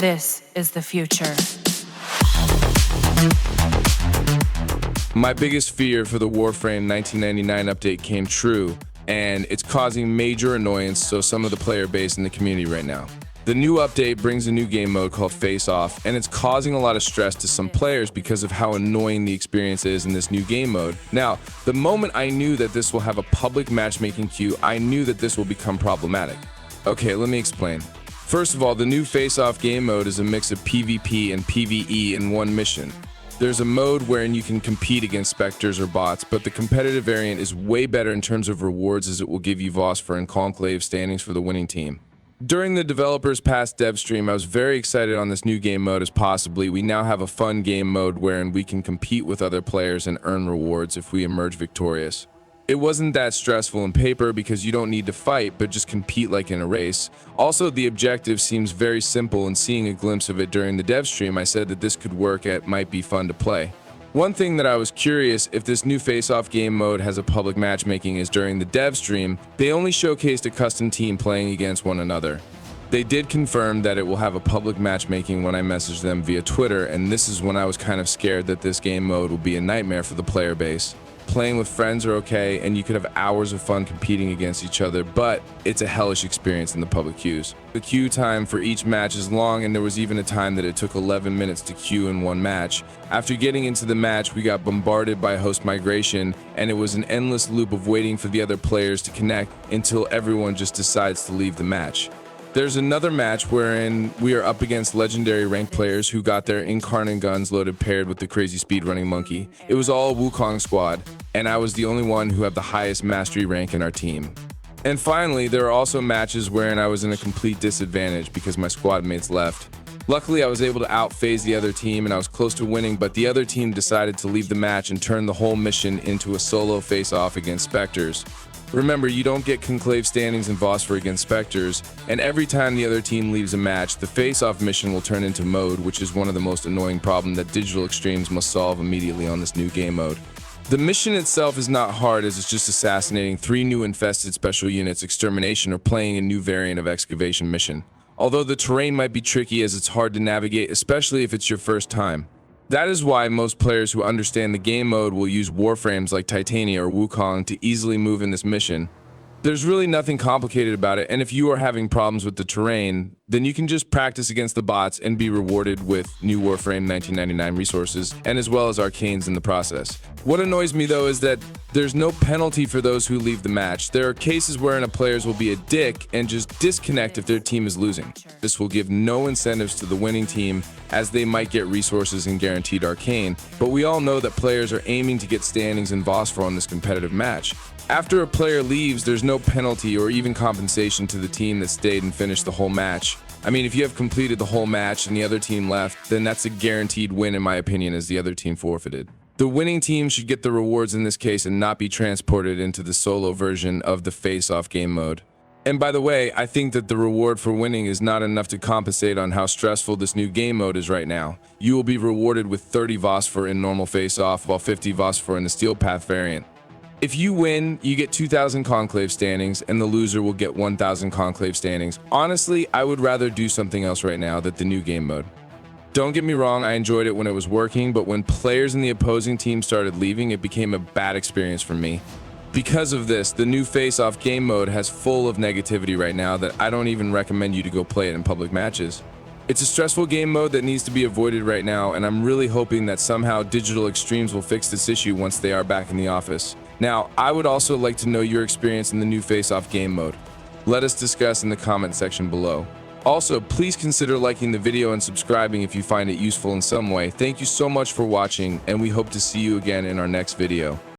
This is the future. My biggest fear for the Warframe 1999 update came true, and it's causing major annoyance to some of the player base in the community right now. The new update brings a new game mode called Face Off, and it's causing a lot of stress to some players because of how annoying the experience is in this new game mode. Now, the moment I knew that this will have a public matchmaking queue, I knew that this will become problematic. Okay, let me explain. First of all, the new Face Off game mode is a mix of PvP and PvE in one mission. There's a mode wherein you can compete against specters or bots, but the competitive variant is way better in terms of rewards as it will give you Phosphor and Conclave standings for the winning team. During the developer's past dev stream, I was very excited on this new game mode as possibly we now have a fun game mode wherein we can compete with other players and earn rewards if we emerge victorious. It wasn't that stressful in paper because you don't need to fight, but just compete like in a race. Also, the objective seems very simple, and seeing a glimpse of it during the dev stream, I said that this could work and it might be fun to play. One thing that I was curious if this new face-off game mode has a public matchmaking is during the dev stream, they only showcased a custom team playing against one another. They did confirm that it will have a public matchmaking when I messaged them via Twitter, and this is when I was kind of scared that this game mode will be a nightmare for the player base. Playing with friends are okay, and you could have hours of fun competing against each other, but it's a hellish experience in the public queues. The queue time for each match is long, and there was even a time that it took 11 minutes to queue in one match. After getting into the match, we got bombarded by host migration, and it was an endless loop of waiting for the other players to connect until everyone just decides to leave the match. There's another match wherein we are up against legendary ranked players who got their incarnate guns loaded paired with the crazy speedrunning monkey. It was all a Wukong squad, and I was the only one who had the highest mastery rank in our team. And finally, there are also matches wherein I was in a complete disadvantage because my squad mates left. Luckily, I was able to outphase the other team and I was close to winning, but the other team decided to leave the match and turn the whole mission into a solo face-off against specters. Remember, you don't get conclave standings and Phosphor against specters, and every time the other team leaves a match, the face-off mission will turn into mode, which is one of the most annoying problems that Digital Extremes must solve immediately on this new game mode. The mission itself is not hard, as it's just assassinating 3 new infested special units, extermination, or playing a new variant of excavation mission. Although the terrain might be tricky as it's hard to navigate, especially if it's your first time. That is why most players who understand the game mode will use Warframes like Titania or Wukong to easily move in this mission. There's really nothing complicated about it, and if you are having problems with the terrain, then you can just practice against the bots and be rewarded with new Warframe 1999 resources, and as well as arcanes in the process. What annoys me though is that there's no penalty for those who leave the match. There are cases wherein a players will be a dick and just disconnect if their team is losing. This will give no incentives to the winning team, as they might get resources and guaranteed arcane, but we all know that players are aiming to get standings and Phosphor on this competitive match. After a player leaves, there's no penalty or even compensation to the team that stayed and finished the whole match. I mean, if you have completed the whole match and the other team left, then that's a guaranteed win in my opinion, as the other team forfeited. The winning team should get the rewards in this case and not be transported into the solo version of the face-off game mode. And by the way, I think that the reward for winning is not enough to compensate on how stressful this new game mode is right now. You will be rewarded with 30 Phosphor in normal face-off, while 50 Phosphor in the Steel Path variant. If you win, you get 2,000 Conclave standings, and the loser will get 1,000 Conclave standings. Honestly, I would rather do something else right now than the new game mode. Don't get me wrong, I enjoyed it when it was working, but when players in the opposing team started leaving, it became a bad experience for me. Because of this, the new face-off game mode has full of negativity right now that I don't even recommend you to go play it in public matches. It's a stressful game mode that needs to be avoided right now, and I'm really hoping that somehow Digital Extremes will fix this issue once they are back in the office. Now, I would also like to know your experience in the new face-off game mode. Let us discuss in the comment section below. Also, please consider liking the video and subscribing if you find it useful in some way. Thank you so much for watching, and we hope to see you again in our next video.